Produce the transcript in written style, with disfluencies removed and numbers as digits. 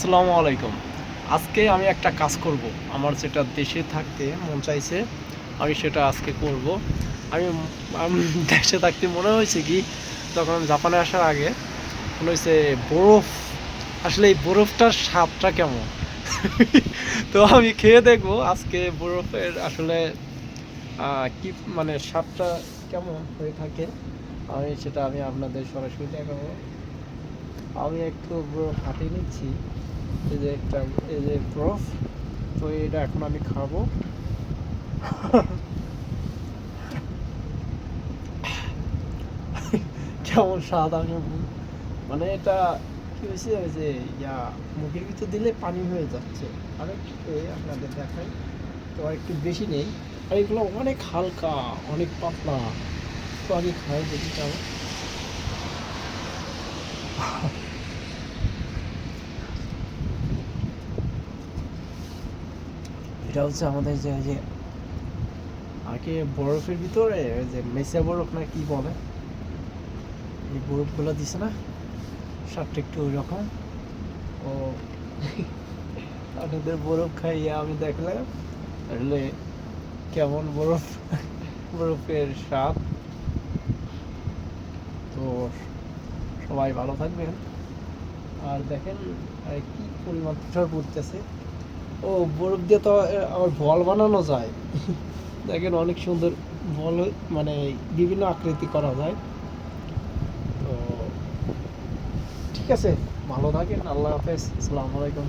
আসসালামু আলাইকুম। আজকে আমি একটা কাজ করব। আমার যেটা দেশে থাকতে মন চাইছে, আমি সেটা আজকে করব। আমি আম দেশে থাকতে মনে হয়েছে কি, যখন আমি জাপানে আসার আগে মনে হয়েছে বরফ, আসলে এই বরফটার স্বাদটা কেমন? তো আমি খেয়ে দেখবো আজকে বরফের আসলে কি মানে স্বাদটা কেমন হয়ে থাকে। আমি আপনাদের সরাসরি দেখাবো। আমি একটু বরফ হাতিয়ে নিচ্ছি। এই যে বরফ, তো এটা এখন আমি খাবো। কেমন স্বাদ মানে এটা কি হয়েছে, ওই যে মুখের ভিতর দিলে পানি হয়ে যাচ্ছে। আর একটু খেয়ে আপনাদের দেখাই। তো আর একটু বেশি নেই, আর এগুলো অনেক হালকা, অনেক পাতলা। তো আমি খাই দেখি কেমন। এটা হচ্ছে আমাদের যে আগে বরফের ভিতরে ওই যে মেসা বরফ না কি বলে, এই বরফগুলো দিছে না, স্বাদটা একটু ওই রকম। ও, আপনাদের বরফ খাইয়ে আমি দেখলাম আসলে কেমন বরফের স্বাদ। তো সবাই ভালো থাকবেন। আর দেখেন কি পরিমাণ তুষার পড়তেছে। ও, বরফ দিয়ে তো আবার বল বানানো যায়। দেখেন অনেক সুন্দর বল, মানে বিভিন্ন আকৃতি করা যায়। তো ঠিক আছে, ভালো থাকেন, আল্লাহ হাফেজ, আসসালামু আলাইকুম।